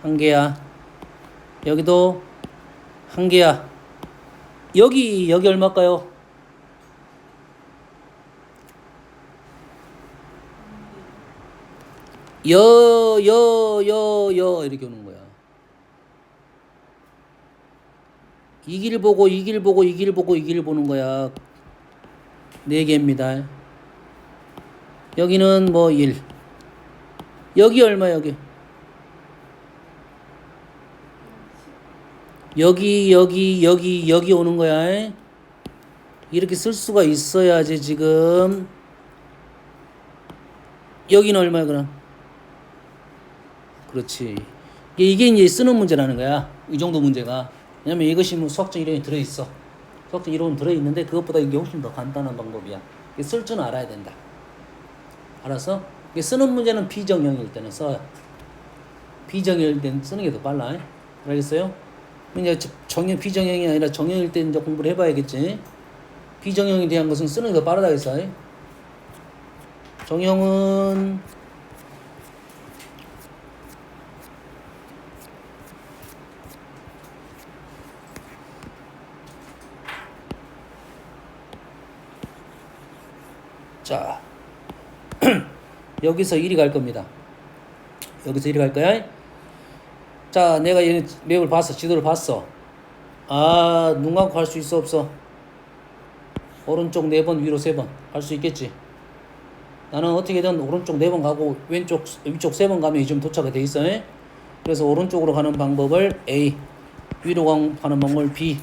[SPEAKER 1] 한 개야. 여기도 한 개야. 여기 얼마일까요? 이렇게 오는 거야. 이 길 보고 이 길 보고 이 길 보고 이 길 보는 거야. 4개입니다. 여기는 뭐 1. 여기 얼마 여기? 여기 오는 거야. 이렇게 쓸 수가 있어야지 지금. 여기는 얼마야 그럼? 그렇지. 이게 이제 쓰는 문제라는 거야. 이 정도 문제가. 왜냐면 이것이 뭐 수학적 이론이 들어있어. 수학적 이론 들어있는데 그것보다 이게 훨씬 더 간단한 방법이야. 쓸 줄은 알아야 된다. 알았어? 이게 쓰는 문제는 비정형일 때는 써요. 비정형일 때는 쓰는 게 더 빨라. 알겠어요? 이제 비정형이 아니라 정형일 때 이제 공부를 해봐야겠지. 비정형에 대한 것은 쓰는 게 더 빠르다 했어. 정형은 자 여기서 1이 갈 겁니다. 여기서 1이 갈 거야. 자, 내가 얘 맵을 봤어. 지도를 봤어. 아, 눈 감고 갈 수 있어 없어? 오른쪽 4번, 위로 3번 갈 수 있겠지. 나는 어떻게든 오른쪽 4번 가고 위쪽 3번 가면 이쯤 도착이 돼 있어. 그래서 오른쪽으로 가는 방법을 A, 위로 가는 방법을 B.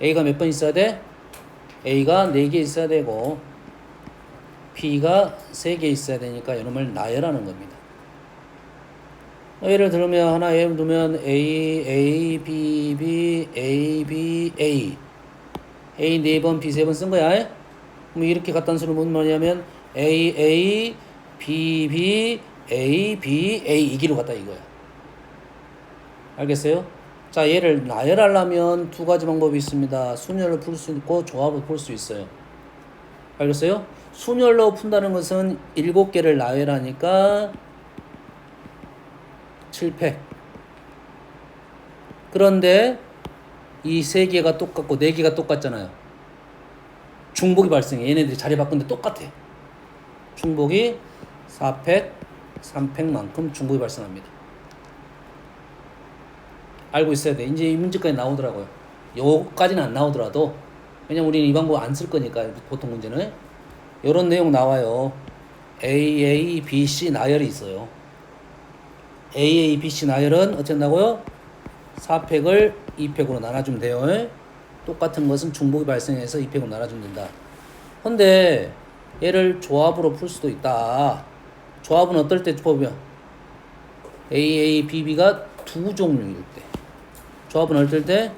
[SPEAKER 1] A가 몇 번 있어야 돼? A가 4개 있어야 되고 B가 3개 있어야 되니까 이놈을 나열하는 겁니다. 예를 들면 하나 예를 들면 A, B, B, A, B, A. A 4번, B 3번 쓴 거야. 그럼 이렇게 갖다 수는 무슨 말이냐면 A, B, B, A, B, A 이 길로 갔다 이거야. 알겠어요? 자, 얘를 나열하려면 2가지 방법이 있습니다. 순열로 풀 수 있고 조합을 풀 수 있어요. 알겠어요? 순열로 푼다는 것은 7개를 나열하니까 7팩. 그런데 이 3개가 똑같고 4개가 똑같잖아요. 중복이 발생해. 얘네들이 자리 바꾼데 똑같아. 중복이 4팩, 3팩만큼 중복이 발생합니다. 알고 있어야 돼. 이제 이 문제까지 나오더라고요. 요까지는 안 나오더라도 왜냐면 우리는 이 방법 안 쓸 거니까 보통 문제는 요런 내용 나와요. A, B, C 나열이 있어요. A, B, C 나열은 어떻게 한다고요? 4팩을 2팩으로 나눠주면 돼요. 똑같은 것은 중복이 발생해서 2팩으로 나눠주면 된다. 근데 얘를 조합으로 풀 수도 있다. 조합은 어떨 때 조합이야? A, B, B가 2 종류일 때. 조합은 어떨 때?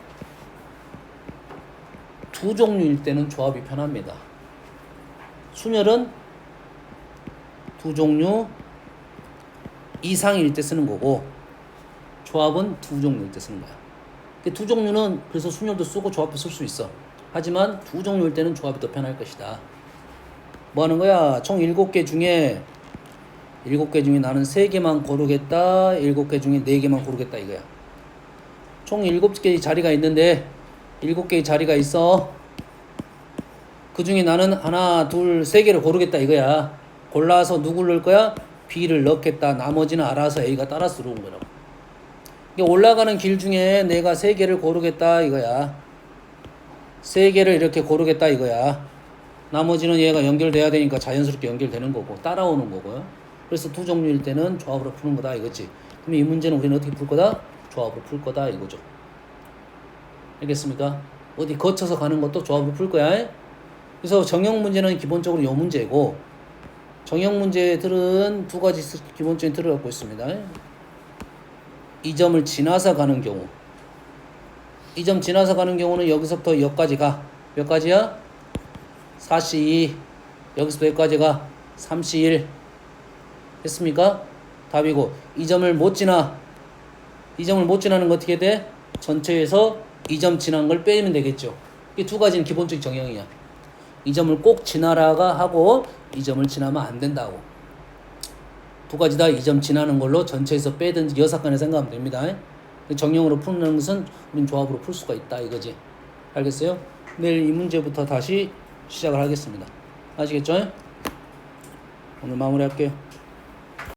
[SPEAKER 1] 2 종류일 때는 조합이 편합니다. 순열은 2 종류 이상일 때 쓰는 거고 조합은 2 종류일 때 쓰는 거야. 2 종류는 그래서 순열도 쓰고 조합도 쓸 수 있어. 하지만 2 종류일 때는 조합이 더 편할 것이다. 뭐 하는 거야? 총 7개 중에 나는 3개만 고르겠다. 7개 중에 4개만 고르겠다 이거야. 총 7개의 자리가 있는데 7개의 자리가 있어. 그 중에 나는 하나, 둘, 3개를 고르겠다 이거야. 골라서 누구를 넣을 거야? B를 넣겠다. 나머지는 알아서 A가 따라서 들어온 거라고. 올라가는 길 중에 내가 3개를 고르겠다 이거야. 3개를 이렇게 고르겠다 이거야. 나머지는 얘가 연결돼야 되니까 자연스럽게 연결되는 거고 따라오는 거고요. 그래서 2 종류일 때는 조합으로 푸는 거다 이거지. 그럼 이 문제는 우리는 어떻게 풀 거다? 조합으로 풀 거다 이거죠. 알겠습니까? 어디 거쳐서 가는 것도 조합으로 풀 거야. 그래서 정형 문제는 기본적으로 이 문제고 정형 문제들은 2가지 기본적인 틀을 갖고 있습니다. 이 점을 지나서 가는 경우, 이 점 지나서 가는 경우는 여기서부터 여기까지 가. 몇 가지야? 4C2. 여기서부터 여기까지 가. 3C1. 됐습니까? 답이고 이 점을 못 지나. 이 점을 못 지나는 거 어떻게 돼? 전체에서 이 점 지난 걸 빼면 되겠죠. 이 두 가지는 기본적 정형이야. 이 점을 꼭 지나라가 하고 이 점을 지나면 안 된다고. 두 가지 다 이 점 지나는 걸로 전체에서 빼든지 여사건에 생각하면 됩니다. 정형으로 푸는 것은 우린 조합으로 풀 수가 있다 이거지. 알겠어요? 내일 이 문제부터 다시 시작을 하겠습니다. 아시겠죠? 오늘 마무리할게요.